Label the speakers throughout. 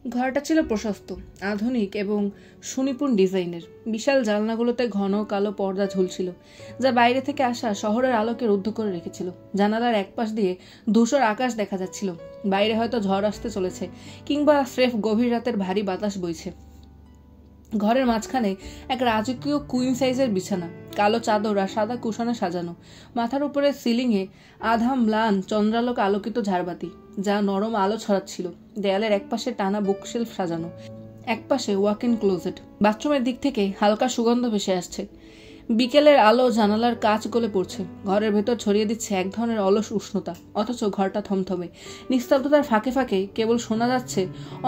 Speaker 1: ঘরটা ছিল প্রশস্ত, আধুনিক এবং সুনিপুণ ডিজাইনের। বিশাল জানলাগুলোতে ঘন কালো পর্দা ঝুলছিল, যা বাইরে থেকে আসা শহরের আলোকে রুদ্ধ করে রেখেছিল। জানালার একপাশ দিয়ে ধূসর আকাশ দেখা যাচ্ছিল। বাইরে হয়তো ঝড় আসতে চলেছে, কিংবা স্রেফ গভীর রাতের ভারী বাতাস বইছে। ঘরের মাঝখানে এক রাজকীয় কুইন সাইজের বিছানা, কালো চাদর আর সাদা কুশনে সাজানো। মাথার উপরে সিলিংয়ে আধা ম্লান চন্দ্রালোক আলোকিত ঝাড়বাতি, যা নরম আলো ছড়াচ্ছিল। দেয়ালের একপাশে টানা বুকশেলফ সাজানো, একপাশে ওয়াক ইন ক্লোজেট। বাথরুমের দিক থেকে হালকা সুগন্ধ ভেসে আসছে। বিকেলের আলো জানালার কাচ গলে পড়ছে, ঘরের ভেতর ছড়িয়ে দিচ্ছে এক ধরনের অলস উষ্ণতা। অথচ ঘরটা থমথমে। নিস্তব্ধতার ফাঁকে ফাঁকে কেবল শোনা যাচ্ছে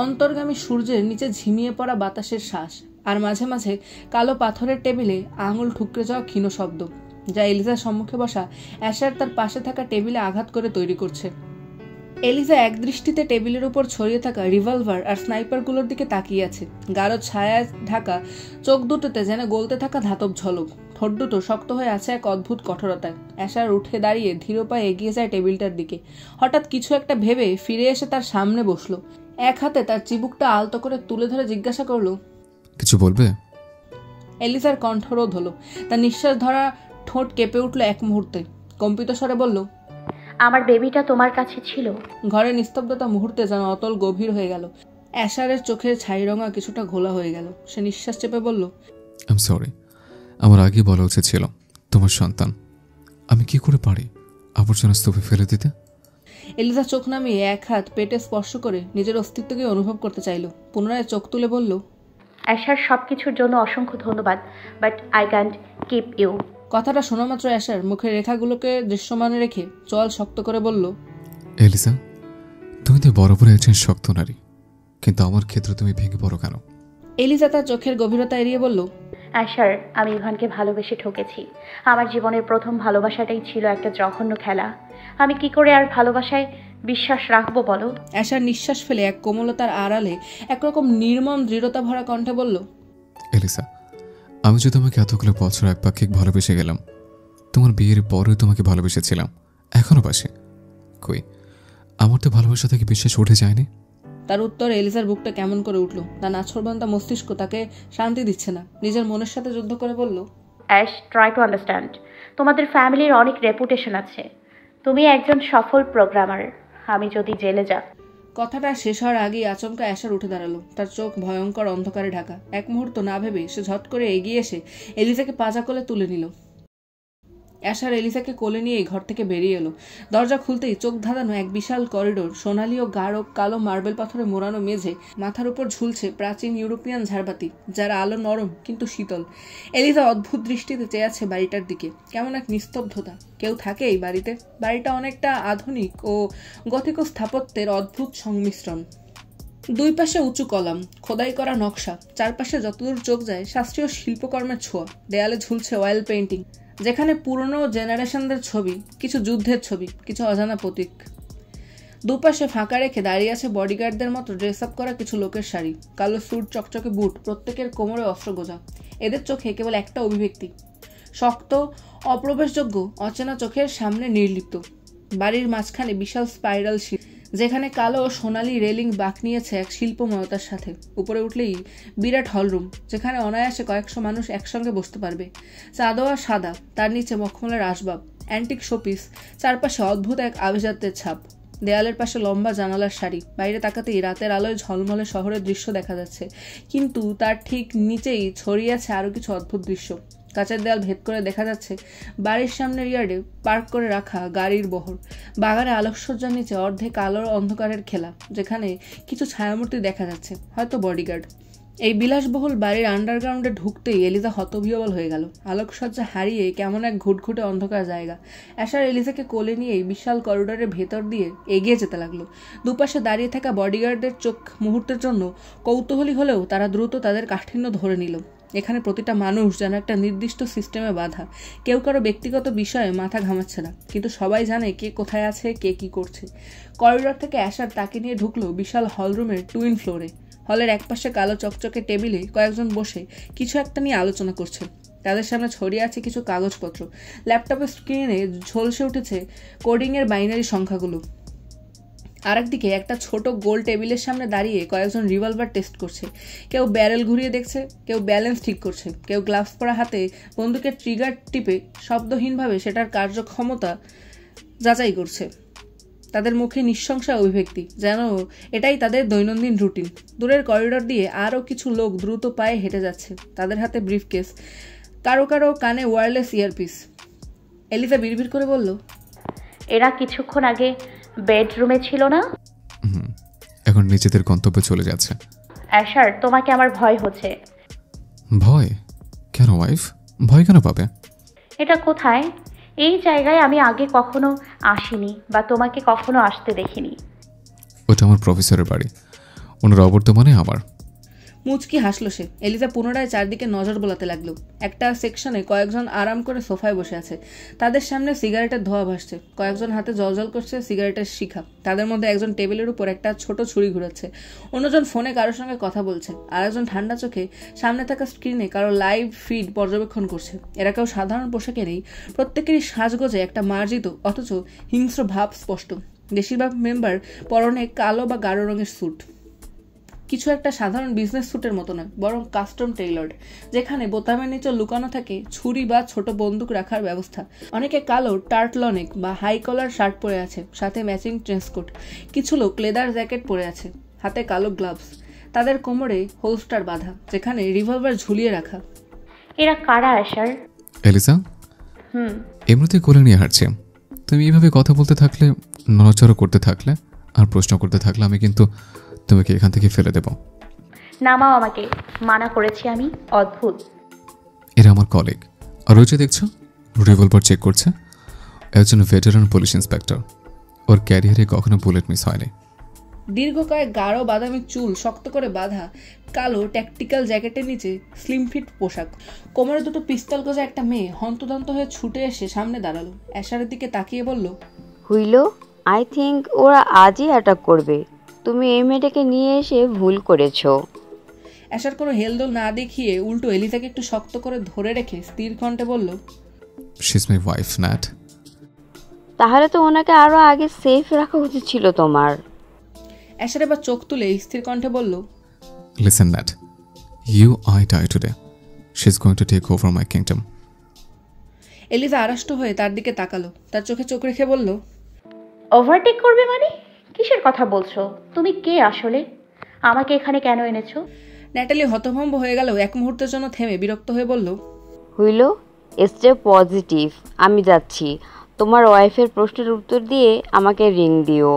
Speaker 1: অন্তর্গামী সূর্যের নিচে ঝিমিয়ে পড়া বাতাসের শ্বাস, আর মাঝে মাঝে কালো পাথরের টেবিলে আঙুল ঠুকরে যাওয়া ক্ষীণ শব্দ, যা এলিজার সম্মুখে বসা অ্যাশার তার পাশে থাকা টেবিলে আঘাত করে তৈরি করছে। এলিজা একদৃষ্টিতে টেবিলের উপর ছড়িয়ে থাকা রিভলভার আর স্নাইপারগুলোর দিকে তাকিয়ে আছে। গাঢ় ছায়ায় ঢাকা চোখ দুটোতে যেন গলতে থাকা ধাতব ঝলক। ঠোঁট দুটো শক্ত হয়ে আছে এক অদ্ভুত কঠোরতায়। অ্যাশার উঠে দাঁড়িয়ে ধীর পায়ে এগিয়ে যায় টেবিলটার দিকে। হঠাৎ কিছু একটা ভেবে ফিরে এসে তার সামনে বসলো। এক হাতে তার চিবুকটা আলতো করে তুলে ধরে জিজ্ঞাসা করলো,
Speaker 2: কিছু বলবে?
Speaker 1: এলিজার কণ্ঠরোধ হলো। তার নিঃশ্বাস ধরা ঠোঁট কেঁপে উঠল এক মুহূর্তে। কম্পিত স্বরে বলল,
Speaker 3: আমার বেবিটা তোমার কাছে ছিল।
Speaker 1: ঘরের নিস্তব্ধতা মুহূর্তে যেন অতল গভীর হয়ে গেল। অ্যাশারের চোখের ছাইরঙা কিছুটা ঘোলা হয়ে গেল। সে নিঃশ্বাস চেপে বলল,
Speaker 2: আই সরি, আমার আগে বলা উচিত ছিল। তোমার সন্তান, আমি কি করে পারি আবর্জনা স্তূপে ফেলে দিতে?
Speaker 1: এলিজা চোখ নামিয়ে এক হাত পেটে স্পর্শ করে নিজের অস্তিত্বকে অনুভব করতে চাইল। পুনরায় চোখ তুলে বলল,
Speaker 3: অ্যাশার সব কিছুর জন্য অসংখ্য ধন্যবাদ, but I can't keep you.
Speaker 1: কথাটা শোনা মাত্র অ্যাশার মুখের রেখাগুলোকে দৃশ্যমানে রেখে চোয়াল শক্ত করে বলল,
Speaker 2: এলিজা, তুমি তো বরাবর একজন শক্ত নারী, কিন্তু আমার ক্ষেত্রে তুমি ভেঙে পড়ো কেন?
Speaker 1: এলিজা তার চোখের গভীরতা এড়িয়ে বলল,
Speaker 3: অ্যাশার, আমি ইভানকে ভালোবেসে ঠকেছি। আমার জীবনের প্রথম ভালোবাসাটাই ছিল একটা জঘন্য খেলা। আমি কি করে আর ভালোবাসায় বিশ্বাস রাখবো বলো?
Speaker 1: অ্যাশার নিঃশ্বাস ফেলে এক কোমলতার আড়ালে একরকম নির্মম দৃঢ়তা ভরা কণ্ঠে বলল,
Speaker 2: এলিজা, আমি যে তোমাকে এতগুলো বছর একপাক্ষিক ভালোবেসে গেলাম, তোমার বিয়ের পরেও তোমাকে ভালোবেসেছিলাম, এখনো বাসে। কই, আমার তো ভালোবাসা থেকে বিশ্বাস উঠে যায়নি।
Speaker 1: তার উত্তরে এলিজার বুকটা কেমন করে উঠল। তার নাছোড়বান্দা মস্তিষ্ক তাকে শান্তি দিচ্ছে না। নিজের মনের সাথে যুদ্ধ করে বলল,
Speaker 3: অ্যাশ, ট্রাই টু আন্ডারস্ট্যান্ড। তোমাদের ফ্যামিলির অনেক রেপুটেশন আছে। তুমি একজন সফল প্রোগ্রামার। আমি যদি জেলে যা।
Speaker 1: কথাটা শেষ হওয়ার আগেই আচমকা অ্যাশার উঠে দাঁড়ালো। তার চোখ ভয়ঙ্কর অন্ধকারে ঢাকা। এক মুহূর্ত না ভেবে সে ঝট করে এগিয়ে এসে এলিজাকে পাজা কোলে তুলে নিল। অ্যাশার এলিজাকে কোলে নিয়ে ঘর থেকে বেরিয়ে এলো। দরজা খুলতেই চোখ ধাঁধানো এক বিশাল করিডোর, সোনালি ও গাঢ় কালো মার্বেল পাথরে মোড়ানো মেঝে, মাথার উপর ঝুলছে প্রাচীন ইউরোপিয়ান ঝাড়বাতি, যার আলো নরম কিন্তু শীতল। এলিজা অদ্ভুত দৃষ্টিতে চেয়ে আছে বাড়িটার দিকে। কেমন এক নিস্তব্ধতা। কেউ থাকে এই বাড়িতে? বাড়িটা অনেকটা আধুনিক ও গথিক স্থাপত্যের অদ্ভুত সংমিশ্রণ। দুই পাশে উঁচু কলাম, খোদাই করা নকশা, চারপাশে যতদূর চোখ যায় শাস্ত্রীয় শিল্পকর্মের ছোঁয়া। দেয়ালে ঝুলছে অয়েল পেইন্টিং, যেখানে পুরনো জেনারেশনদের ছবি, কিছু যুদ্ধের ছবি, কিছু অজানা প্রতীক। দুপাশে ফাঁকা রেখে দাঁড়িয়ে আছে বডিগার্ডদের মতো ড্রেস আপ করা কিছু লোকের সারি, কালো স্যুট, চকচকে বুট, প্রত্যেকের কোমরে অস্ত্র গোজা। এদের চোখে কেবল একটা অভিব্যক্তি, শক্ত, অপ্রবেশযোগ্য, অচেনা চোখের সামনে নির্লিপ্ত। বাড়ির মাঝখানে বিশাল স্পাইরাল শিট, যেখানে কালো ও সোনালি রেলিং বাঁক নিয়েছে এক শিল্পময়তার সাথে। উপরে উঠলেই বিরাট হলরুম, যেখানে অনায়াসে কয়েকশো মানুষ একসঙ্গে বসতে পারবে। চাঁদোয়া সাদা, তার নিচে মখমলের আসবাব, অ্যান্টিক শোপিস, চারপাশে অদ্ভুত এক আভিজাত্যের ছাপ। দেয়ালের পাশে লম্বা জানালার সারি। বাইরে তাকাতেই রাতের আলোয় ঝলমলে শহরের দৃশ্য দেখা যাচ্ছে, কিন্তু তার ঠিক নিচেই ছড়িয়ে আছে আরও কিছু অদ্ভুত দৃশ্য। কাঁচের দেয়াল ভেদ করে দেখা যাচ্ছে বাড়ির সামনের ইয়ার্ডে পার্ক করে রাখা গাড়ির বহর। বাগানে আলোকসজ্জার নিচে অর্ধেক আলোর অন্ধকারের খেলা, যেখানে কিছু ছায়ামূর্তি দেখা যাচ্ছে, হয়তো বডিগার্ড। এই বিলাসবহুল বাড়ির আন্ডারগ্রাউন্ডে ঢুকতেই এলিজা হতবিহ্বল হয়ে গেল। আলোকসজ্জা হারিয়ে কেমন এক ঘুটঘুটে অন্ধকার জায়গা। অ্যাশার এলিজাকে কোলে নিয়ে বিশাল করিডোরের ভেতর দিয়ে এগিয়ে যেতে লাগলো। দুপাশে দাঁড়িয়ে থাকা বডিগার্ডদের চোখ মুহূর্তের জন্য কৌতূহলী হলেও তারা দ্রুত তাদের কাঠিন্য ধরে নিল। এখানে প্রতিটা মানুষ যেন একটা নির্দিষ্ট সিস্টেমে বাঁধা। কেউ কারো ব্যক্তিগত বিষয়ে মাথা ঘামাচ্ছে না, কিন্তু সবাই জানে কে কোথায় আছে, কে কি করছে। করিডোর থেকে অ্যাশার তাকে নিয়ে ঢুকলো বিশাল হলরুমের টুইন ফ্লোরে। হলের একপাশে কালো চকচকে টেবিলে কয়েকজন বসে কিছু একটা নিয়ে আলোচনা করছে। তাদের সামনে ছড়িয়ে আছে কিছু কাগজপত্র। ল্যাপটপের স্ক্রিনে ঝলসে উঠেছে কোডিংয়ের বাইনারি সংখ্যাগুলো। আরেকদিকে একটা ছোট গোল টেবিলের সামনে দাঁড়িয়ে কয়েকজন রিভলভার টেস্ট করছে। কেউ ব্যারেল ঘুরিয়ে দেখছে, কেউ ব্যালেন্স ঠিক করছে, কেউ গ্লাভস পরা হাতে বন্দুকের ট্রিগার টিপে শব্দহীনভাবে সেটার কার্যক্ষমতা যাচাই করছে। তাদের মুখে নিঃশংসা অভিব্যক্তি, যেন এটাই তাদের দৈনন্দিন রুটিন। দূরের করিডর দিয়ে আরও কিছু লোক দ্রুত পায়ে হেঁটে যাচ্ছে, তাদের হাতে ব্রিফকেস, কারো কারো কানে ওয়্যারলেস ইয়ারপিস। এলিজা বিড়বিড় করে বলল,
Speaker 3: এরা কিছুক্ষণ আগে বেডরুমে ছিল না?
Speaker 2: এখন নিজেদের গন্তব্যে চলে যাচ্ছে।
Speaker 3: অ্যাশার, তোমাকে আমার ভয় হচ্ছে।
Speaker 2: ভয়? কেন ওয়াইফ? ভয় কেন পাবে?
Speaker 3: এটা কোথায়? এই জায়গায় আমি আগে কখনো আসিনি বা তোমাকে কখনো আসতে দেখিনি।
Speaker 2: ওটা আমার প্রফেসরের বাড়ি, ওনার অবর্তমানে আমার।
Speaker 1: মুচকি হাসলো সে। এলিজা পুনরায় চারদিকে নজর বোলাতে লাগলো। একটা সেকশনে কয়েকজন আরাম করে সোফায় বসে আছে, তাদের সামনে সিগারেটের ধোঁয়া ভাসছে, কয়েকজন হাতে জলজল করছে সিগারেটের শিখা। তাদের মধ্যে একজন টেবিলের উপর একটা ছোট ছুরি ঘুরাচ্ছে, অন্যজন ফোনে কারোর সঙ্গে কথা বলছে, আর একজন ঠান্ডা চোখে সামনে থাকা স্ক্রিনে কারো লাইভ ফিড পর্যবেক্ষণ করছে। এরা কেউ সাধারণ পোশাকে নেই, প্রত্যেকেরই সাজগোজে একটা মার্জিত অথচ হিংস্র ভাব স্পষ্ট। বেশিরভাগ মেম্বার পরনে কালো বা গাঢ় রঙের স্যুট, কিছু একটা সাধারণ বিজনেস স্যুটের মতো নয়, বরং কাস্টম টেইলর্ড, যেখানে বোতামের নিচে লুকানো থাকে ছুরি বা ছোট বন্দুক রাখার ব্যবস্থা। অনেকে কালো টার্টলনেক বা হাই কলার শার্ট পরে আছে, সাথে ম্যাচিং ট্রেন্সকোট। কিছু লোক লেদার জ্যাকেট পরে আছে, হাতে কালো গ্লাভস, তাদের কোমরে হোলস্টার বাঁধা, যেখানে রিভলভার ঝুলিয়ে রাখা।
Speaker 3: এরা কারা অ্যাশার?
Speaker 2: এলিসা, এমনিতে কোলে নিয়ে হাঁটছে। তুমি এইভাবে কথা বলতে থাকলে, নড়াচড়া করতে থাকলে আর প্রশ্ন করতে থাকলে আমি কিন্তু তোমাকে এখান থেকে ফেলে দেব।
Speaker 3: নামাও আমাকে, মানা করেছি আমি। অদ্ভুত।
Speaker 2: এরা আমার কলিগ, আর ওই যে দেখছো রিভলভার চেক করছে, একজন ভেটারান পুলিশ ইন্সপেক্টর। ওর ক্যারিয়ারে কখনো বুলেট মিস হয়নি।
Speaker 1: দীর্ঘ কয়েক গাঢ় বাদামি চুল শক্ত করে বাঁধা, কালো ট্যাকটিক্যাল জ্যাকেটের নিচে স্লিম ফিট পোশাক, কোমরে দুটো পিস্তল গোজা একটা মেয়ে হন্তদন্ত হয়ে ছুটে এসে সামনে দাঁড়ালো। অ্যাশারের দিকে তাকিয়ে বলল,
Speaker 4: হুইলো, আই থিঙ্ক ওরা আজই অ্যাটাক করবে। তুমি এই মেয়েটাকে নিয়ে এসে ভুল করেছো।
Speaker 1: অ্যাশার কোনো হেলদোল না দেখিয়ে উল্টো এলিজাকে একটু শক্ত করে ধরে রেখে স্থির কণ্ঠে বলল,
Speaker 2: শি ইজ মাই ওয়াইফ, ন্যাট।
Speaker 4: তাহলে তো ওনাকে আরো আগে সেফ রাখা উচিত ছিল তোমার।
Speaker 1: অ্যাশার এবার চোখ তুলে স্থির কণ্ঠে বলল,
Speaker 2: listen Nat, you I die today, she is going to take over my kingdom.
Speaker 1: Eliza আড়ষ্ট হয়ে তার দিকে তাকালো, তার চোখে চোখ রেখে বলল,
Speaker 3: ওভারটেক করবে মানে? কিসের কথা বলছো? তুমি কে আসলে? আমাকে এখানে কেন এনেছো?
Speaker 1: ন্যাটালি হতভম্ব হয়ে গেল, এক মুহূর্তের জন্য থেমে বিরক্ত হয়ে বলল,
Speaker 4: হুইলো, স্টে পজিটিভ। আমি যাচ্ছি। তোমার ওয়াইফের প্রশ্নের উত্তর দিয়ে আমাকে রিং দিও।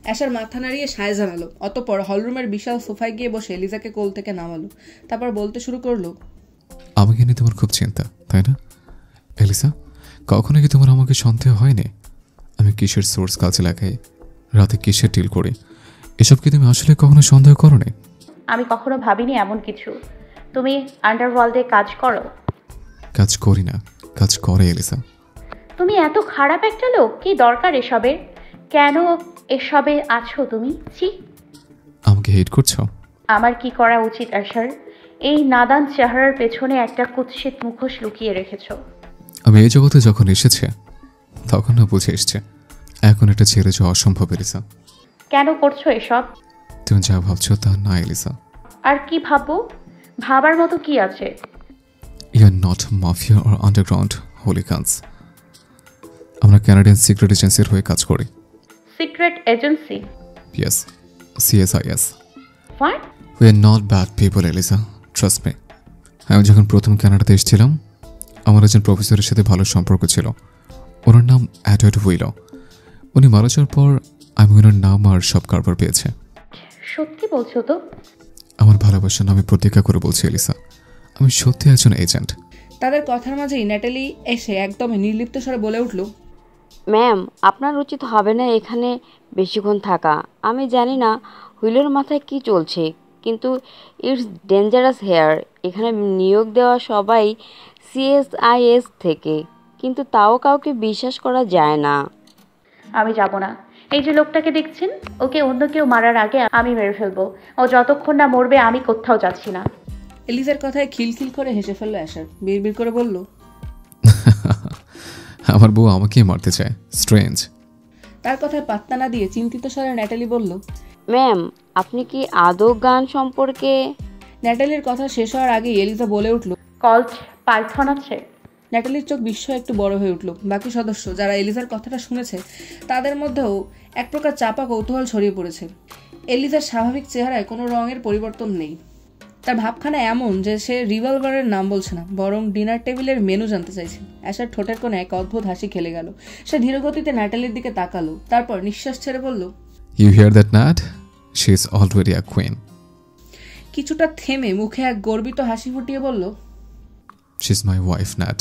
Speaker 1: অ্যাশার মাথা নাড়িয়ে সায় জানালো, অতঃপর হলরুমের বিশাল সোফায় গিয়ে বসে এলিজাকে কোল থেকে নামালো। তারপর বলতে শুরু করলো,
Speaker 2: আমাকে নিয়ে তোমার খুব চিন্তা, তাই না এলিসা? কখনো কি তোমার আমাকে সন্দেহ হয়নি? আমি কিসের সোর্স কাজে লাগাই, রাতে কিসের ডিল করি, এসব কি তুমি আসলে কখনো সন্দেহ করো নি?
Speaker 3: আমি কখনো ভাবিনি এমন কিছু। তুমি আন্ডারওয়ার্ল্ডে কাজ করো?
Speaker 2: কাজ করি না, কাজ করে এলিসা।
Speaker 3: তুমি এত খারাপ একটা লোক, কি দরকার এসবের? কেন এসবে আছো তুমি? ছি।
Speaker 2: আমাকে হেট করছো?
Speaker 3: আমার কি করা উচিত অ্যাশার? এই নাদান চেহারার পেছনে একটা কুৎসিত মুখোশ লুকিয়ে রেখেছো।
Speaker 2: আমি এই জগতে যখন এসেছে তখন না বুঝে এসছে, এখন এটা ছেড়ে যাওয়া অসম্ভব এলিসা।
Speaker 3: কেন করছো এসব?
Speaker 2: তুমি যা ভাবছো তা না এলিসা।
Speaker 3: আর কি ভাববো? ভাবার মতো কি আছে?
Speaker 2: You are not mafia or underground hooligans. আমরা কানাডিয়ান সিক্রেট এজেন্সির হয়ে কাজ করি।
Speaker 3: Secret agency?
Speaker 2: Yes, CSIS।
Speaker 3: What?
Speaker 2: We are not bad people Elisa, trust me. আমি যখন প্রথম কানাডাতে এসেছিলাম, আমার একজন প্রফেসরের সাথে ভালো সম্পর্ক ছিল। ওনার নাম এডওয়ার্ড হুইলো। উনি মারা যাওয়ার পর আমি ওনার নাম আর সব কারবার পেয়েছে।
Speaker 3: সত্যি বলছো তো?
Speaker 2: আমার ভালোবাসার নামে প্রতিজ্ঞা করে বলছি এলিসা, আমি সত্যি একজন এজেন্ট।
Speaker 1: তাদের কথার মাঝেই ন্যাটালি এসে একদমই নির্লিপ্ত স্বরে বলে উঠল,
Speaker 4: ম্যাম, আপনার উচিত হবে না এখানে বেশিক্ষণ থাকা। আমি জানি না হুইলের মাথায় কি চলছে, কিন্তু ইটস ডেঞ্জারাস হেয়ার। এখানে নিয়োগ দেওয়া সবাই CSIS থেকে, কিন্তু তাও কাউকে বিশ্বাস করা যায় না।
Speaker 3: আমি যাব না। এই যে লোকটাকে দেখছেন, ওকে অন্য কেউ মারার আগে আমি মেরে ফেলবো। ও যতক্ষণ না মরবে আমি কোথাও যাচ্ছি না।
Speaker 1: এলিজার কথায় খিলখিল করে হেসে ফেললো অ্যাশার, বিড়বিড় করে বলল,
Speaker 2: আমার বউ আমাকেই মারতে চায়, স্ট্রেঞ্জ।
Speaker 1: তার কথায় পাত্তা না দিয়ে চিন্তিত স্বরে ন্যাটালি বলল,
Speaker 4: ম্যাম, আপনি কি আদৌ গান সম্পর্কে?
Speaker 1: ন্যাটালির কথা শেষ হওয়ার আগেই এলিজা বলে উঠল,
Speaker 3: কল্ট পাইথন আছে?
Speaker 1: ন্যাটালির চোখ বিস্ময়ে একটু বড় হয়ে উঠল। বাকি সদস্য যারা এলিজার কথাটা শুনেছে তাদের মধ্যেও এক প্রকার চাপা কৌতূহল ছড়িয়ে পড়েছে। এলিজার স্বাভাবিক চেহারায় কোনো রঙের পরিবর্তন নেই। তার ভাবখানা এমন যে সে রিভলভারের নাম বলছে না, বরং ডিনার টেবিলের মেনু জানতে চাইছে। অ্যাশার ঠোঁটের কোণে এক অদ্ভুত হাসি খেলে গেল। সে ধীরগতিতে ন্যাটালির দিকে তাকালো, তারপর নিঃশ্বাস ছেড়ে বলল,
Speaker 2: you hear that Nat? She is already a queen.
Speaker 1: কিছুটা থেমে মুখে এক গর্বিত হাসি ফুটিয়ে বলল,
Speaker 2: she is my wife Nat,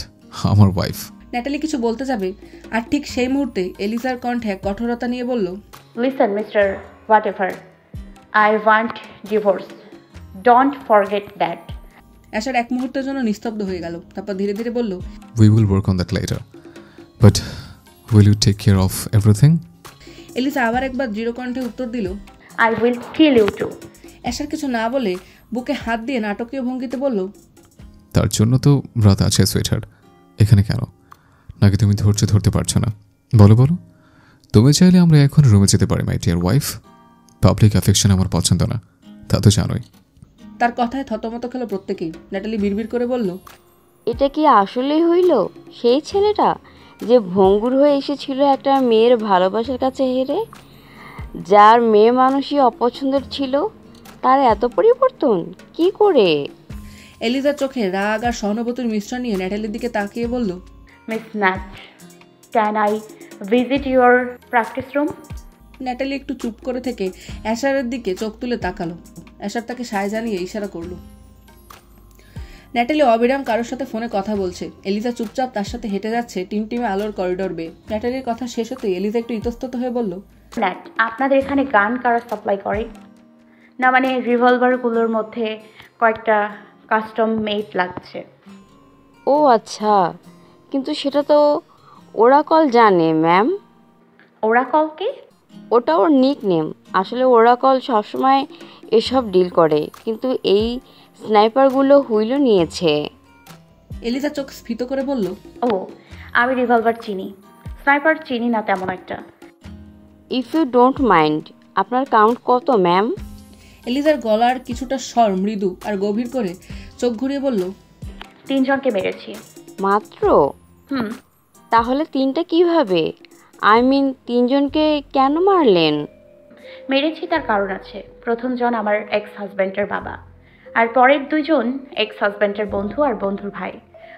Speaker 2: আমার ওয়াইফ।
Speaker 1: ন্যাটালি কিছু বলতে যাবে, আর ঠিক সেই মুহূর্তে এলিজার কণ্ঠে এক কঠোরতা নিয়ে বলল,
Speaker 3: listen mister whatever, I want divorce, don't forget that.
Speaker 1: Asher এক মুহূর্তের জন্য নিস্তব্ধ হয়ে গেল, তারপর ধীরে ধীরে বলল,
Speaker 2: We will work on that later. But will you take care of everything?
Speaker 1: Eliza আবার একবার দৃঢ় কণ্ঠে উত্তর দিল,
Speaker 3: I will kill you too.
Speaker 1: Asher কিছু না বলে বুকে হাত দিয়ে নাটকীয় ভঙ্গিতে বলল,
Speaker 2: তার জন্য তো রাত আছে সুইটহার্ট। এখানে কেন? নাকি তুমি ধৈর্য ধরতে পারছো না? বলো বলো। তুমি চাইলে আমরা এখন রুমে যেতে পারি my dear wife. Public affection আমার পছন্দ না, তা তো জানোই।
Speaker 1: তার কথায় থতমত খেলো প্রত্যেকেই। ন্যাটালি বিড়বিড় করে বলল,
Speaker 4: এটা কি আসলেই হইল? সেই ছেলেটা যে ভঙ্গুর হয়ে এসেছিল একটা মেয়ের ভালোবাসার কাছে হেরে, যার মেয়ে মানুষই অপছন্দের ছিল, তার এত পরিবর্তন কি করে?
Speaker 1: এলিজার চোখে রাগ আর সহানুভূতির মিশ্রণ নিয়ে ন্যাটালির দিকে তাকিয়ে বলল,
Speaker 3: miss ন্যাট, can I visit your practice room?
Speaker 1: ন্যাটালি একটু চুপ করে থেকে অ্যাশারের দিকে চোখ তুলে তাকালো। অ্যাশার তাকে সায় জানিয়ে ইশারা করলো। ন্যাটালি অবিরাম কারোর সাথে ফোনে কথা বলছে। এলিজা চুপচাপ তার সাথে হেঁটে যাচ্ছে টিমটিমে আলোর করিডোর বেয়ে। ন্যাটালির কথা শেষ হতেই এলিজা একটু ইতস্তত হয়ে বলল,
Speaker 3: ন্যাট, আপনাদের এখানে গান কারা সাপ্লাই করে? না মানে রিভলভারগুলোর মধ্যে কয়েকটা কাস্টম মেড লাগছে।
Speaker 4: ও আচ্ছা, কিন্তু সেটা তো ওরাকল জানে ম্যাম।
Speaker 3: ওরাকলকে?
Speaker 4: ওটা ওর নিক নেম। আসলে ওরাকল সবসময় এসব ডিল করে, কিন্তু এই স্নাইপারগুলো হুইলও নিয়েছে।
Speaker 1: এলিজা চোখ স্ফীত করে বলল,
Speaker 3: ও, আমি রিভলভার চিনি, স্নাইপার চিনি না তেমন একটা।
Speaker 4: ইফ ইউ ডোন্ট মাইন্ড, আপনার কাউন্ট কত ম্যাম?
Speaker 1: এলিজার গলার কিছুটা স্বর মৃদু আর গভীর করে চোখ ঘুরিয়ে বলল,
Speaker 3: 3 জনকে মেরেছি।
Speaker 4: মাত্র?
Speaker 3: হুম।
Speaker 4: তাহলে 3টা কিভাবে? আই মিন 3 জনকে কেন মারলেন?
Speaker 3: মেরেছি তার কারণ আছে। প্রথম জন আমার এক্স হাজব্যান্ডের বাবা, আর পরের 2 জন এক্স হাজব্যান্ডের বন্ধু আর বন্ধুর ভাই।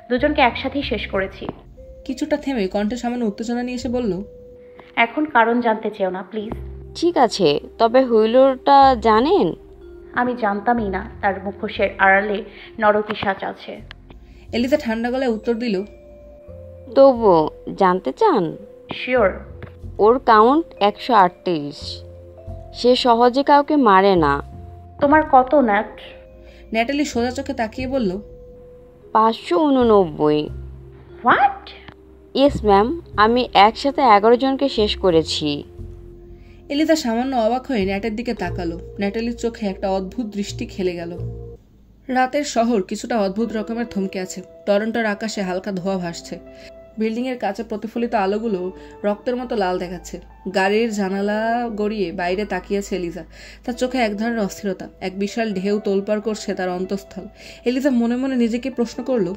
Speaker 3: 2 জনকে একসাথেই শেষ করেছি।
Speaker 1: কিছুটা থেমে কণ্ঠে সামান্য উত্তেজনা নিয়ে এসে বলল,
Speaker 3: এখন কারণ জানতে চেও না প্লিজ।
Speaker 4: ঠিক আছে, তবে হুইলটা জানেন?
Speaker 3: আমি জানতামই না তার মুখোশের আড়ালে নরপিশাচ আছে।
Speaker 1: এলিজা ঠান্ডা গলায় উত্তর দিল,
Speaker 4: তবু জানতে চান?
Speaker 3: শিওর।
Speaker 4: ওর কাউন্ট 138। সে সহজে কাউকে মারে না।
Speaker 3: তোমার কত ন্যাট?
Speaker 1: ন্যাটালি সোজা চোখে তাকিয়ে বলল,
Speaker 4: 589।
Speaker 3: হোয়াট?
Speaker 4: ইয়েস ম্যাম, আমি একসাথে 11 জনকে শেষ করেছি।
Speaker 1: এলিজা সামান্য অবাক হয়ে ন্যাটের দিকে তাকালো। ন্যাটালির চোখে একটা অদ্ভুত দৃষ্টি খেলে গেল। রাতের শহর কিছুটা অদ্ভুত রকমের থমকে আছে। টরন্টোর আকাশে হালকা ধোঁয়া ভাসছে। বিল্ডিংয়ের কাছে প্রতিফলিত আলোগুলো রক্তের মতো লাল দেখাচ্ছে। গাড়ির জানালা গড়িয়ে বাইরে তাকিয়েছে এলিজা। তার চোখে এক ধরনের অস্থিরতা, এক বিশাল ঢেউ তোলপাড় করছে তার অন্তঃস্থল। এলিজা মনে মনে নিজেকে প্রশ্ন করল,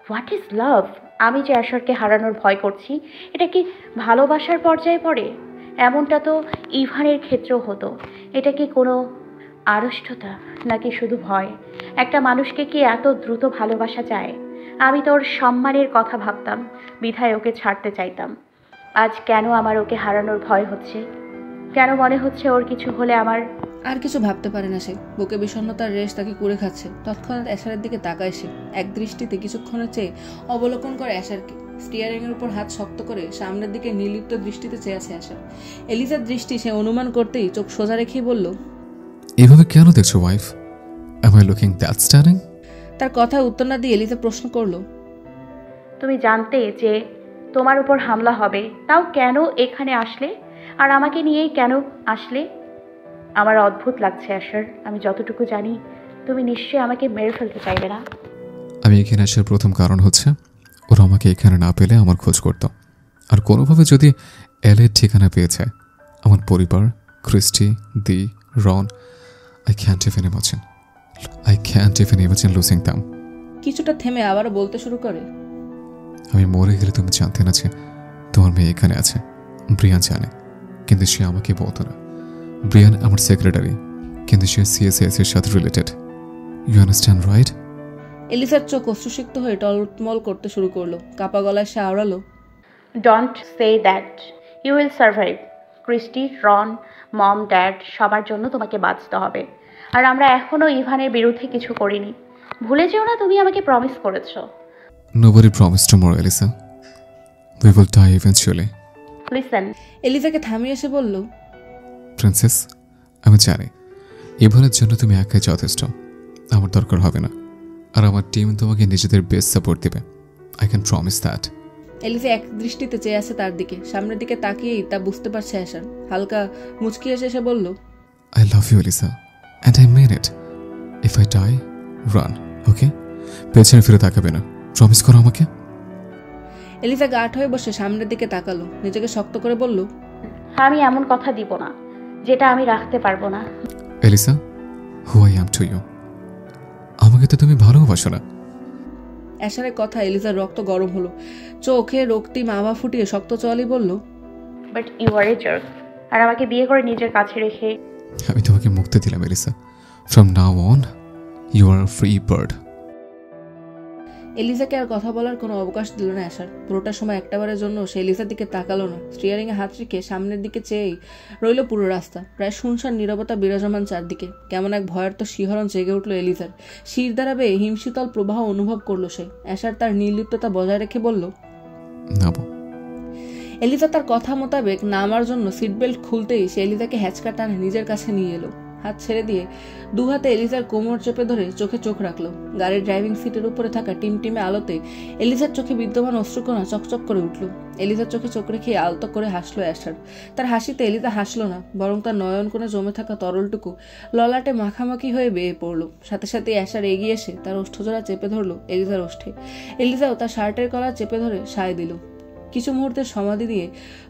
Speaker 3: হোয়াট ইজ লাভ? আমি যে অ্যাশারকে হারানোর ভয় করছি, এটা কি ভালোবাসার পর্যায়ে পড়ে? এমনটা তো ইভানের ক্ষেত্রেও হতো। এটা কি কোনো আড়ষ্টতা নাকি শুধু ভয়? একটা মানুষকে কি এত দ্রুত ভালোবাসা যায়? আমি তো ওর সম্মানের কথা ভাবতাম, বিধায় ওকে ছাড়তে চাইতাম। আজ কেন আমার ওকে হারানোর ভয় হচ্ছে? কেন মনে হচ্ছে ওর কিছু হলে আমার...
Speaker 1: আর কিছু ভাবতে পারে না সে। বুকে বিষণ্ণতার রেশ তাকে কুড়ে খাচ্ছে। তৎক্ষণাৎ অ্যাশারের দিকে তাকায় সে। এক দৃষ্টিতে কিছুক্ষণের চেয়ে অবলোকন করে অ্যাশারকে। স্টিয়ারিং এর উপর হাত শক্ত করে সামনের দিকে নির্লিপ্ত দৃষ্টিতে চেয়ে আছে অ্যাশার। এলিজার দৃষ্টি সে অনুমান করতেই চোখ সোজা রেখেই বলল,
Speaker 2: এভাবে কেন দেখছো wife? Am I looking that stunning?
Speaker 1: তার কথা উত্তর না দিয়ে এলিজা প্রশ্ন করলো,
Speaker 3: তুমি জানতে যে তোমার উপর হামলা হবে, তাও কেন এখানে আসলে? আর আমাকে নিয়েই কেন আসলে? আমার অদ্ভুত লাগছে অ্যাশার। আমি যতটুকু জানি তুমি নিশ্চয়ই আমাকে মেরে ফেলতে চাইবে না।
Speaker 2: আমি এখানে আসার প্রথম কারণ হচ্ছে ওরা আমাকে এখানে না পেলে আমার খোঁজ করত, আর কোনোভাবে যদি এলের ঠিকানা পেয়েছে, আমার পরিবার, Christy, Di, Ron. I can't even imagine losing them.
Speaker 1: কিছুটা থেমে আবারও বলতে শুরু করে,
Speaker 2: আমি মরে গেলে তুমি জানতে না যে তোমার মেয়ে এখানে আছে। ব্রিয়ান জানে, কিন্তু সে আমাকে বলতো না। ব্রিয়ান আমার সেক্রেটারি, কিন্তু সে সিএসএস এর সাথে রিলেটেড। You understand, right?
Speaker 1: এলিসার চোখ অশ্রুসিক্ত হয়ে টলমল করতে শুরু করলো। কাপা গলায় সে আওড়ালো,
Speaker 3: don't say that. You will survive. Christy, Ron, mom, dad সবার জন্য তোমাকে বাঁচতে হবে। আর আমরা এখনও ইভানের বিরুদ্ধে কিছু করিনি। ভুলে যেও না তুমি আমাকে প্রমিস করেছো।
Speaker 2: Nobody promised tomorrow, Elisa. We will die eventually.
Speaker 3: Listen.
Speaker 1: এলিসাকে থামিয়ে এসে বলল,
Speaker 2: প্রিন্সেস, আমি জানি ইভানের জন্য তুমি একাই যথেষ্ট। আমার দরকার হবে না, আর আমার টিম তোমাকে নিজেদের বেস্ট সাপোর্ট দেবে। I can promise that.
Speaker 1: Elisa এক দৃষ্টিতে চেয়ে আছে তার দিকে। সামনের দিকে তাকিয়েই তা বুঝতে পারছে আশার। হালকা মুচকি এসে এসে বলল,
Speaker 2: I love you, Elisa, and I mean it. If I die, run, okay? পেছনে ফিরে তাকাবে না, প্রমিস করো আমাকে।
Speaker 1: এলিসা গাঢ় হয়ে বসে সামনের দিকে তাকালো, নিজেকে শক্ত করে বলল,
Speaker 3: আমি এমন কথা দিব না যেটা আমি রাখতে পারবো না।
Speaker 2: Elisa, who I am to you? আমাকে তো তুমি ভালোবাসো না।
Speaker 1: অ্যাশারের কথা এলিসার রক্ত গরম হলো। চোখে রক্তিম আভা ফুটিয়ে শক্ত চোয়ালি বলল,
Speaker 3: but you are a jerk. আর আমাকে বিয়ে করে নিজের কাছে রেখে
Speaker 2: আমি তোমাকে মুক্তি দিলাম, Elisa. From now on, you are a free bird.
Speaker 1: এলিসাকে আর কথা বলার কোনো অবকাশ দিল না অ্যাশার। পুরোটা সময় একটাবারের জন্য সে এলিসার দিকে তাকালো না। স্টিয়ারিংয়ে হাত রেখে সামনের দিকে চেয়েই রইল পুরো রাস্তা। প্রায় শুনশান নীরবতা বিরাজমান চারদিকে। কেমন এক ভয়ার্ত শিহরণ জেগে উঠল এলিসার। শির দ্বারা বেয়ে হিমশীতল প্রবাহ অনুভব করলো সে। অ্যাশার তার নির্লিপ্ততা বজায় রেখে বলল,
Speaker 2: নামো।
Speaker 1: এলিসা তার কথা মোতাবেক নামার জন্য সিট বেল্ট খুলতেই সে এলিসাকে হ্যাচকা টানে নিজের কাছে নিয়ে এলো। হাত ছেড়ে দিয়ে দু হাতে এলিসার কোমর চেপে ধরে চোখে চোখ রাখলো। গাড়ির ড্রাইভিং সিটের উপরে থাকা টিমটিমে আলোতে এলিসার চোখে বিদ্যমান অশ্রুকণা চকচক করে উঠল। এলিসার চোখে চোখ রেখে আলতো করে হাসলো অ্যাশার। তার হাসিতে এলিসা হাসলো না, বরং তার নয়ন কোণে জমে থাকা তরলটুকু ললাটে মাখামাখি হয়ে বেয়ে পড়লো। সাথে সাথে অ্যাশার এগিয়ে এসে তার ওষ্ঠজোড়া চেপে ধরলো এলিসার ওষ্ঠে। এলিসাও তার শার্টের কলার চেপে ধরে সায় দিল। কিছু মুহূর্তের সমাধি দিয়ে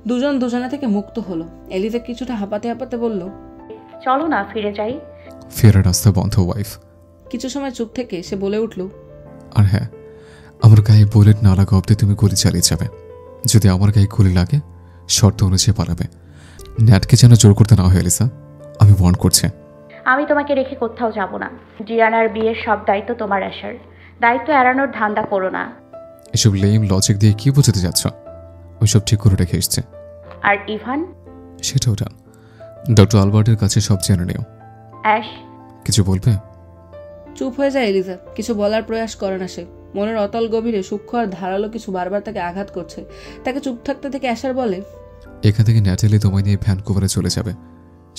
Speaker 1: দুজন দুজনা থেকে মুক্ত হলো। এলিসা কিছুটা হাঁপাতে হাঁপাতে বলল,
Speaker 3: চলো না ফিরে যাই।
Speaker 2: ফেরার রাস্তা বন্ধ, ওয়াইফ।
Speaker 1: কিছু সময় চুপ থেকে সে বলে উঠল,
Speaker 2: আর হ্যাঁ, আমার গায়ে বুলেট না লাগা অব্দি তুমি গুলি চালিয়ে যাবে। যদি আমার গায়ে গুলি লাগে, শর্ত অনুযায়ী পালাবে। ন্যাটকে যেন জোর করতে না হয়, এলিসা। আমি ওয়ার্ন করছি।
Speaker 3: আমি তোমাকে রেখে কোথাও যাব না। জিয়ানার বিয়ের সব দায়িত্ব তোমার আসার। দায়িত্ব এড়ানোর ধান্দা করো না।
Speaker 2: এসব লেম লজিক দিয়ে কি বোঝাতে যাচ্ছ? ওইসব ঠিক করে রেখে এসছে।
Speaker 3: আর ইভান?
Speaker 2: সেটাও ডান। ডক্টর আলবার্টের কাছে সব জেনে নিও।
Speaker 3: অ্যাশ,
Speaker 2: কিছু বলবে?
Speaker 1: চুপ হয়ে যায় এলিসা। কিছু বলার প্রয়াস করে না সে। মনের অতল গভীরে সূক্ষ্ম আর ধারালো কিছু বারবার তাকে আঘাত করছে। তাকে চুপ থাকতে থেকে অ্যাশার বলে,
Speaker 2: এখান থেকে ন্যাটালি তোমায় নিয়ে ভ্যানকুভারে চলে যাবে।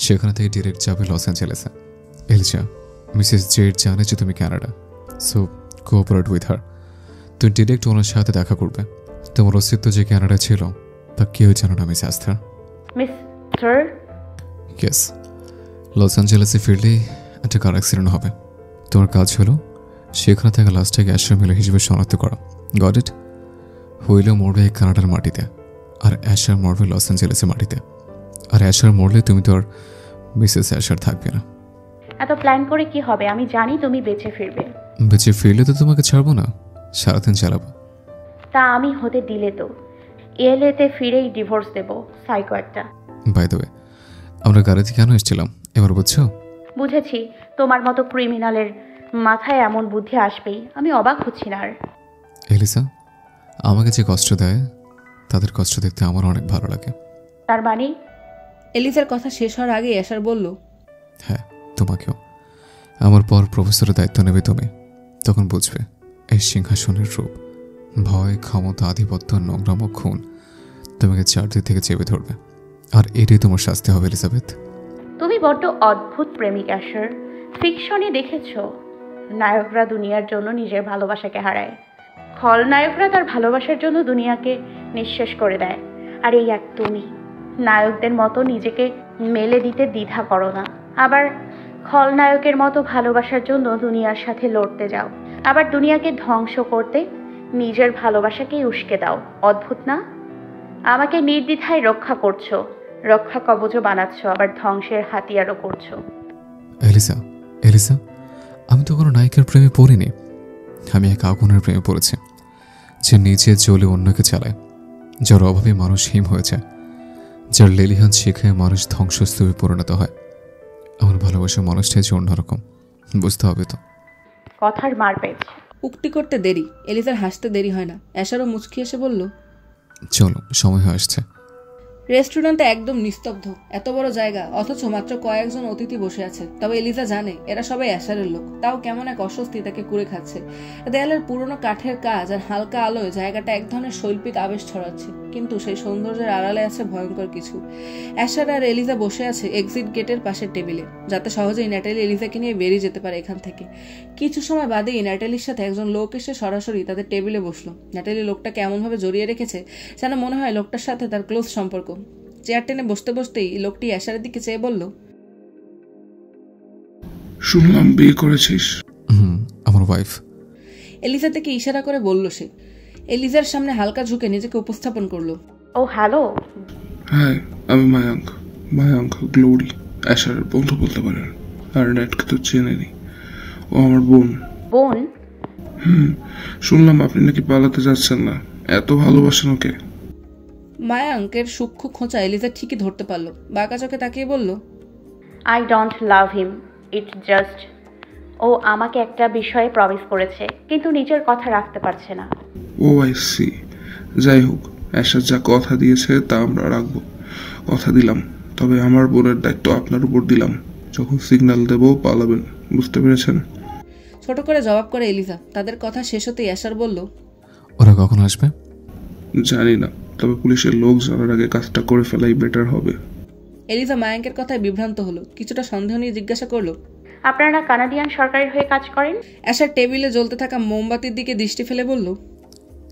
Speaker 2: সেখান থেকে ডিরেক্ট যাবে লস অ্যাঞ্জেলেসে। এলিসা, মিসেস জেড জানে যে তুমি Canada, so cooperate with her. তুমি ডিরেক্ট ওনার সাথে দেখা করবে। তোমার অস্তিত্ব যে কানাডা ছিল তা কেউ জানো না, মিস আস্থার।
Speaker 3: মিস্টার?
Speaker 2: ইয়েস, লস অ্যাঞ্জেলেসে ফিরলেই একটা কার অ্যাক্সিডেন্ট হবে। তোমার কাজ হলো সেখানে থাকা লাশটাকে অ্যাশার মিলার হিসেবে শনাক্ত করা। Got it? হইলেও মরবে এই কানাডার মাটিতে, আর অ্যাশার মরবে লস অ্যাঞ্জেলেসের মাটিতে। আর অ্যাশার মরলে তুমি তো আর মিসেস অ্যাশার থাকবে না।
Speaker 3: এত প্ল্যান করে কি হবে? আমি জানি তুমি বেঁচে ফিরবে।
Speaker 2: বেঁচে ফিরলে তো তোমাকে ছাড়বো না, সারাদিন চালাবো।
Speaker 3: তা আমি হতে দিলে তো এলএতে ফিরেই ডিভোর্স দেব। সাইকো একটা।
Speaker 2: বাই দ্য ওয়ে, আমরা গাড়িতে কেন এসেছিলাম এবার বুঝছো?
Speaker 3: বুঝেছি, তোমার মতো ক্রিমিনালের মাথায় এমন বুদ্ধি আসবেই। আমি অবাক হচ্ছি না আর।
Speaker 2: এলিসা, আমাকে যে কষ্ট দেয় তাদের কষ্ট দেখতে আমার অনেক ভালো লাগে।
Speaker 3: তার মানে?
Speaker 1: এলিসার কথা শেষ হওয়ার আগে অ্যাশার বলল,
Speaker 2: হ্যাঁ, তোমাকেও। আমার পর প্রফেসরের দায়িত্ব নেবে তুমি। তখন বুঝবে এই সিংহাসনের রূপ। ভয়, ক্ষমতা, আধিপত্য, নোংরাম, খুন তোমাকে চারদিক থেকে চেপে ধরবে। আর এটাই তোমার শাস্তি হবে, এলিজাবেথ।
Speaker 3: তুমি বড্ড অদ্ভুত প্রেমিক অ্যাশার। ফিকশনে দেখেছ নায়করা দুনিয়ার জন্য নিজের ভালোবাসাকে হারায়। খলনায়করা তার ভালোবাসার জন্য দুনিয়াকে নিঃশেষ করে দেয়। আর এই এক তুমি নায়কদের মতো নিজেকে মেলে দিতে দ্বিধা করো না, আবার খলনায়কের মতো ভালোবাসার জন্য দুনিয়ার সাথে লড়তে যাও। আবার দুনিয়াকে ধ্বংস করতে নিজের ভালোবাসাকেই উস্কে দাও। অদ্ভুত না? আমাকে নির্দ্বিধায় রক্ষা করছো, রক্ষা কবচও বানাচ্ছ, আবার ধ্বংসের হাতিয়ারও করছো।
Speaker 2: এলিসা, এলিসা, আমি তো কোনো নায়িকার প্রেমে পড়িনি। আমি এক আগুনের প্রেমে পড়েছি, যে নিজে জ্বলে অন্যকে চালায়, যার অভাবে মানুষ হিম হয়ে যায়, যার লেলিহান শিখায় মানুষ ধ্বংসস্তূপে পরিণত হয়। আমার ভালোবাসার মানুষটাই যে অন্যরকম, বুঝতে হবে তো।
Speaker 3: কথার মারপেট।
Speaker 1: উক্তি করতে দেরি, এলিজার হাসতে দেরি হয় না। অ্যাশারও মুচকি এসে বলল,
Speaker 2: চলো, সময় হয়ে আসছে।
Speaker 1: রেস্টুরেন্টে একদম নিস্তব্ধ। এত বড় জায়গা, অথচ মাত্র কয়েকজন অতিথি বসে আছে। তবে এলিজা জানে এরা সবাই অ্যাশারের লোক। তাও কেমন এক অস্বস্তি তাকে কুড়ে খাচ্ছে। দেয়ালের পুরনো কাঠের কাজ আর হালকা আলোয় জায়গাটা এক ধরনের শৈল্পিক আবেশ ছড়াচ্ছে, কিন্তু সেই সৌন্দর্যের আড়ালে আছে ভয়ঙ্কর কিছু। অ্যাশার আর এলিজা বসে আছে এক্সিট গেটের পাশের টেবিলে, যাতে সহজেই ন্যাটালি এলিজাকে নিয়ে বেরিয়ে যেতে পারে এখান থেকে। কিছু সময় বাদেই ন্যাটালির সাথে একজন লোক এসে সরাসরি তাদের টেবিলে বসলো। ন্যাটালি লোকটাকে এমনভাবে জড়িয়ে রেখেছে যেন মনে হয় লোকটার সাথে তার ক্লোজ সম্পর্ক। চেয়ার টেনে বসতে বসতেই লোকটি অ্যাশারের দিকে চেয়ে বলল,
Speaker 5: শুনলাম বিয়ে করেছিস।
Speaker 2: আমার ওয়াইফ।
Speaker 1: এলিজা থেকে ইশারা করে বলল সে। এলিজার সামনে হালকা ঝুঁকে নিজেকে উপস্থাপন করলো।
Speaker 3: ও হ্যালো।
Speaker 5: হ্যাঁ, আমি মায়াঙ্ক, মায়াঙ্ক গ্লোরি, অ্যাশারের বন্ধু বলতে পারেন। আর নেটকে তো চেনেনি, ও আমার বোন।
Speaker 3: বোন?
Speaker 5: শুনলাম আপনি নাকি পালাতে যাচ্ছেন না, এত ভালোবাসেন ওকে।
Speaker 1: মায়াঙ্কের সূক্ষ্ম খোঁচা এলিজা ঠিকই ধরতে পারলো। বাঁকা চোখে তাকিয়ে বলল,
Speaker 3: I don't love him, it's just ও আমাকে একটা বিষয়ে প্রমিস করেছে, কিন্তু নিজের কথা রাখতে পারছে না।
Speaker 5: ও আই সি। যাই হোক, অ্যাশার যা কথা দিয়েছে তা আমরা রাখবো, কথা দিলাম। তবে আমার বোনের দায়িত্ব আপনার উপর দিলাম। যখন সিগন্যাল দেবো পালাবেন, বুঝতে পেরেছেন?
Speaker 1: ছোট করে জবাব করে এলিজা। তাদের কথা শেষ হতেই অ্যাশার বলল,
Speaker 2: ওরা কখন আসবে
Speaker 5: জানি না, তবে পুলিশের লোক জানার আগে কাজটা করে ফেলাই বেটার হবে।
Speaker 1: এলিজা মায়াঙ্কের কথায় বিভ্রান্ত হলো। কিছুটা সন্দেহ নিয়ে জিজ্ঞাসা করলো,
Speaker 3: আপনারা কানাডিয়ান সরকারের হয়ে কাজ করেন?
Speaker 1: অ্যাশার টেবিলে জ্বলতে থাকা মোমবাতির দিকে দৃষ্টি ফেলে বলল,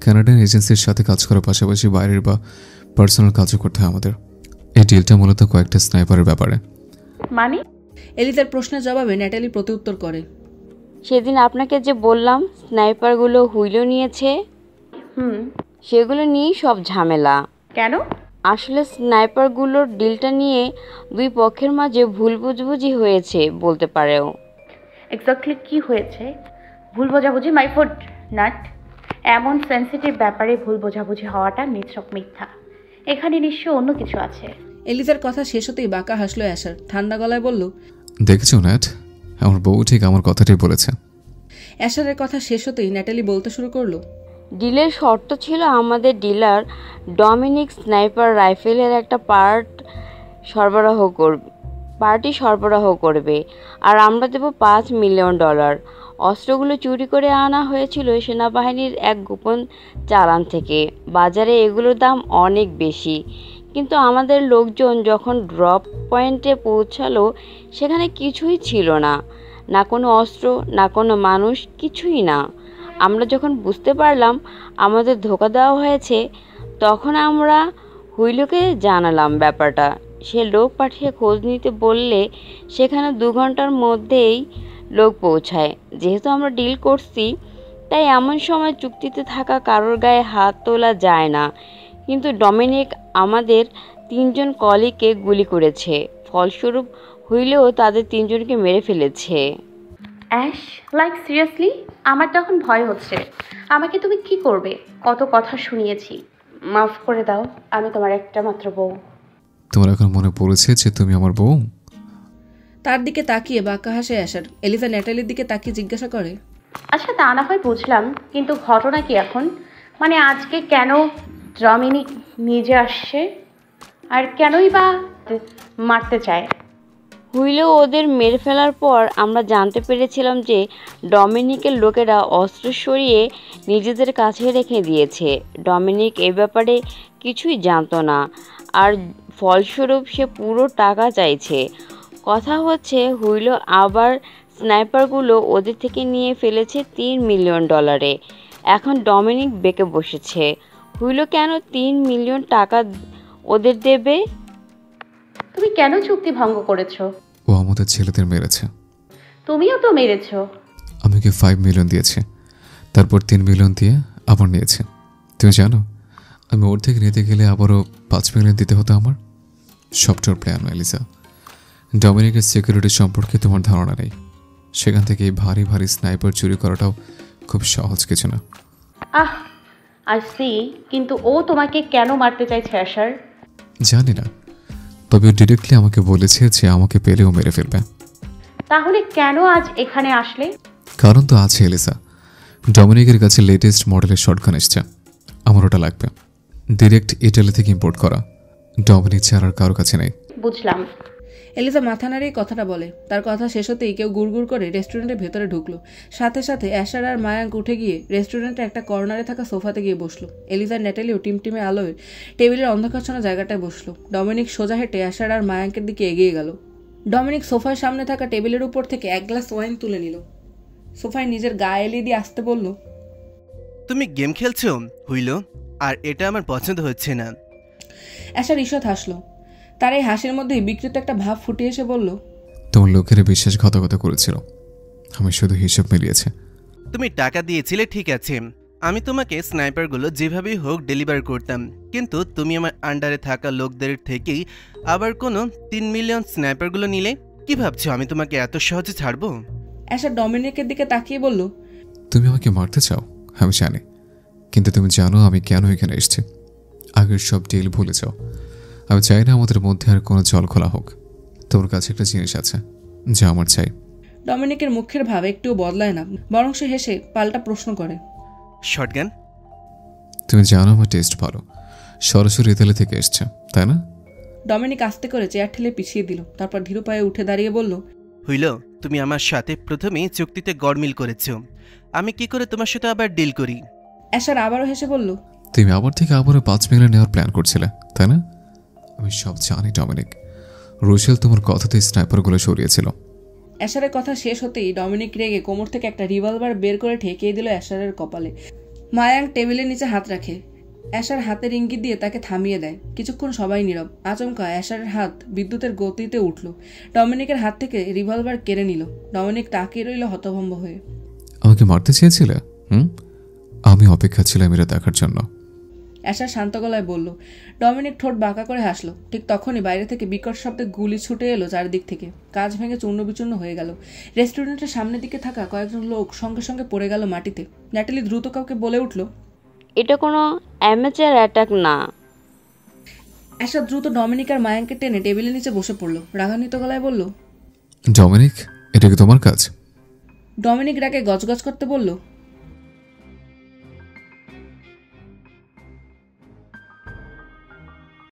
Speaker 2: কানাডিয়ান এজেন্সির সাথে কাজ করার পাশাপাশি বাইরের বা পার্সোনাল কাজও করতে হয় আমাদের। এই ডিলটা মূলত কয়েকটা স্নাইপারের ব্যাপারে।
Speaker 3: মানে?
Speaker 1: এলিজার প্রশ্নের জবাবে ন্যাটালি প্রত্যুত্তর করে,
Speaker 4: সেদিন আপনাকে যে বললাম স্নাইপারগুলো হুইলো নিয়েছে, সেগুলো নিয়েই সব ঝামেলা।
Speaker 3: কেন?
Speaker 4: আসলে স্নাইপারগুলোর ডিলটা নিয়ে দুই পক্ষের মাঝে ভুল বুঝবুঝি হয়েছে বলতে পারেও।
Speaker 3: এক্স্যাক্টলি কি হয়েছে? ভুল বোঝাবুঝি? My food nut. এমন সেন্সিটিভ ব্যাপারে ভুল বোঝাবুঝি হওয়াটা নিছক মিথ্যা। এখানে নিশ্চয় অন্য কিছু আছে।
Speaker 1: এলিজার কথা শেষ হতেই বাঁকা হাসলো অ্যাশার। ঠান্ডা গলায় বলল,
Speaker 2: দেখেছো ন্যাট, আমার বউ ঠিক আমার কথাটাই বলেছে।
Speaker 1: অ্যাশারের কথা শেষ হতেই ন্যাটালি বলতে শুরু করলো,
Speaker 4: ডিলের শর্ত ছিল আমাদের ডিলার ডমিনিক স্নাইপার রাইফেলের একটা পার্টি সরবরাহ করবে, আর আমরা দেব $5 মিলিয়ন। অস্ত্রগুলো চুরি করে আনা হয়েছিল সেনাবাহিনীর এক গোপন চালান থেকে। বাজারে এগুলোর দাম অনেক বেশি, কিন্তু আমাদের লোকজন যখন ড্রপ পয়েন্টে পৌঁছালো সেখানে কিছুই ছিল না, না কোনো অস্ত্র, না কোনো মানুষ, কিছুই না। আমরা যখন বুঝতে পারলাম আমাদের ধোঁকা দেওয়া হয়েছে, তখন আমরা হুইলোকে জানালাম ব্যাপারটা। সে লোক পাঠিয়ে খোঁজ নিতে বললে সেখানে 2 ঘন্টার মধ্যেই লোক পৌঁছায়। যেহেতু আমরা ডিল করছি, তাই এমন সময় চুক্তিতে থাকা কারোর গায়ে হাত তোলা যায় না। কিন্তু ডমিনিক আমাদের 3 জন কলিগকে গুলি করেছে, ফলস্বরূপ হুইলেও তাদের 3 জনকে মেরে ফেলেছে।
Speaker 3: Ash, like seriously? আমার তখন ভয় হচ্ছে। আমাকে তুমি কি করবে? কত কথা শুনিয়েছি। মাফ করে দাও, আমি তোমার একটা মাত্র বউ।
Speaker 2: তোমার এখন মনে পড়েছে যে তুমি আমার বউ?
Speaker 1: তার দিকে তাকিয়ে বাঁকা হাসে অ্যাশার। এলিজা ন্যাটালির দিকে তাকিয়ে জিজ্ঞাসা করে,
Speaker 3: আচ্ছা, তা না হয় বুঝলাম, কিন্তু ঘটনা কি এখন? মানে আজকে কেন ডমিনিক নিজে আসছে, আর কেনই বা মারতে চায়?
Speaker 4: হুইলো ওদের মেরে ফেলার পর আমরা জানতে পেরেছিলাম যে ডমিনিকের লোকেরা অস্ত্র সরিয়ে নিজেদের কাছে রেখে দিয়েছে। ডমিনিক এ ব্যাপারে কিছুই জানতো না, আর ফলস্বরূপ সে পুরো টাকা চাইছে। কথা হচ্ছে হুইলো আবার স্নাইপারগুলো ওদের থেকে নিয়ে ফেলেছে $3 মিলিয়ন। এখন ডমিনিক বেঁকে বসেছে। হুইলো কেন $3 মিলিয়ন ওদের দেবে?
Speaker 3: তুমি কেন চুক্তি ভঙ্গ করেছো?
Speaker 2: ও আমাদের ছেলেদের মেরেছে।
Speaker 3: তুমিও তো মেরেছো।
Speaker 2: আমি ওকে 5 মিলিয়ন দিয়েছি, তারপর 3 মিলিয়ন দিয়ে আবার নিয়েছে। তুমি জানো আমি ওর থেকে নিতে গেলে আবারও 5 মিলিয়ন দিতে হতো আমার। সবটার প্ল্যান এলিসা। ডমিনিকের সিকিউরিটি সম্পর্কে তোমার ধারণা নেই। সেখান থেকে এই ভারী ভারী স্নাইপার চুরি করাটাও খুব সহজ কিছু না।
Speaker 3: আহ, আই সি। কিন্তু ও তোমাকে কেন মারতে চাইছে আশার?
Speaker 2: জানি না, তবে ও ডিরেক্টলি আমাকে বলেছে যে আমাকে পেলেও মেরে ফেলবে।
Speaker 3: তাহলে কেন আজ এখানে আসলে?
Speaker 2: কারণ তো আছে এলিসা। ডমিনিকের কাছে লেটেস্ট মডেলের শটগান এসছে, আমার ওটা লাগবে। ডিরেক্ট ইটালি থেকে ইম্পোর্ট করা। ডমিনিক ছাড়া আর কারোর কাছে নেই।
Speaker 3: বুঝলাম।
Speaker 1: এলিসা মাথা নাড়িয়ে কথাটা বলে। তার কথা শেষ হতেই কেউ গুড়গুড় করে রেস্টুরেন্টের ভেতরে ঢুকলো। সাথে সাথে অ্যাশার আর মায়াঙ্ক উঠে গিয়ে রেস্টুরেন্টের একটা কর্নারে থাকা সোফাতে গিয়ে বসলো। এলিসা ন্যাটালিও টিমটিমে আলোয় টেবিলের অন্ধকারছন্ন জায়গাটায় বসলো। ডমিনিক সোজা হেঁটে অ্যাশার আর মায়াঙ্কের দিকে এগিয়ে গেল। ডমিনিক সোফার সামনে থাকা টেবিলের উপর থেকে এক গ্লাস ওয়াইন তুলে নিল। সোফায় নিজের গায়ে এলিয়ে দিয়ে আসতে বলল,
Speaker 6: তুমি গেম খেলছো হইল, আর এটা আমার পছন্দ হচ্ছে না।
Speaker 1: অ্যাশার ঈষৎ হাসলো। তার এই হাসির মধ্যেই বিকৃত একটা ভাব ফুটে এসে বলল,
Speaker 2: তোমার লোকেরা বিশ্বাসঘাতকতা করেছিল, আমি শুধু হিসাব মিলিয়েছে।
Speaker 6: তুমি টাকা দিয়েছিলে ঠিক আছে, আমি তোমাকে স্নাইপারগুলো যেভাবেই হোক ডেলিভার করতাম, কিন্তু তুমি আমার আন্ডারে থাকা লোকদের থেকেই আবার কোনো 3 মিলিয়ন স্নাইপারগুলো নিলে। কি ভাবছো আমি তোমাকে এত সহজে ছাড়বো?
Speaker 1: অ্যাশার ডমিনিকের দিকে তাকিয়ে বলল,
Speaker 2: তুমি আমাকে মারতে চাও, আমি জানি, কিন্তু তুমি জানো আমি কেন এখানে এসেছি। আগের সব ডিল ভুলে যাও। আমি চাই না আমাদের মধ্যে আর কোনো জল খোলা হোক। তোমার কাছে একটা জিনিস আছে যা আমার চাই।
Speaker 1: ডমিনিকের মুখের ভাব একটুও বদলায় না, বরং সে হেসে পাল্টা প্রশ্ন করে,
Speaker 6: শটগান?
Speaker 2: তুমি জানো আমার টেস্ট ভালো, সরাসরি ইতালি থেকে এসছে, তাই না?
Speaker 1: ডমিনিক আস্তে করে চেয়ার ঠেলে পিছিয়ে দিল। তারপর ধীর পায়ে উঠে দাঁড়িয়ে বলল,
Speaker 6: হইল, তুমি আমার সাথে প্রথমেই চুক্তিতে গড়মিল করেছো, আমি কি করে তোমার সাথে আবার ডিল করি?
Speaker 1: অ্যাশার আবারও হেসে বলল,
Speaker 2: তুমি আমার থেকে আবারও 5 মিলিয়ন নেওয়ার প্ল্যান করছিলে, তাই না? আমি সব জানি ডমিনিক। রুশেল তোমার কথাতেই স্নাইপারগুলো সরিয়েছিল।
Speaker 1: অ্যাশারের কথা শেষ হতেই ডমিনিক রেগে কোমর থেকে একটা রিভলভার বের করে ঠেকিয়ে দিল অ্যাশারের কপালে। মায়াঙ্ক টেবিলের নিচে হাত রাখে। অ্যাশার হাতের ইঙ্গিত দিয়ে তাকে থামিয়ে দেয়। কিছুক্ষণ সবাই নীরব। আচমকা অ্যাশারের হাত বিদ্যুতের গতিতে উঠল। ডমিনিকের হাত থেকে রিভলভার কেড়ে নিল। ডমিনিক তাকিয়ে রইল হতভম্ব হয়ে।
Speaker 2: আমাকে মারতে চেয়েছিলে? আমি অপেক্ষা ছিলাম এটা দেখার জন্য।
Speaker 1: অ্যাশার শান্ত গলায় বলল। ডমিনিক ঠোঁট বাঁকা করে হাসলো। ঠিক তখনই বাইরে থেকে বিকট শব্দে গুলি ছুটে এলো চারিদিক থেকে। কাঁচ ভেঙে চূর্ণ বিচূর্ণ হয়ে গেল। রেস্টুরেন্টের সামনের দিকে থাকা কয়েকজন লোক সঙ্গে সঙ্গে পড়ে গেল মাটিতে। ন্যাটালি দ্রুত কাউকে বলে উঠল,
Speaker 4: এটা কোনো অ্যামেচার অ্যাটাক না।
Speaker 1: অ্যাশার দ্রুত ডমিনিক আর মায়াঙ্কে টেনে টেবিলের নিচে বসে পড়ল। রাগান্বিত গলায় বলল,
Speaker 2: ডমিনিক, এটা কি তোমার কাজ?
Speaker 1: ডমিনিক রাগে গজগজ করতে বলল,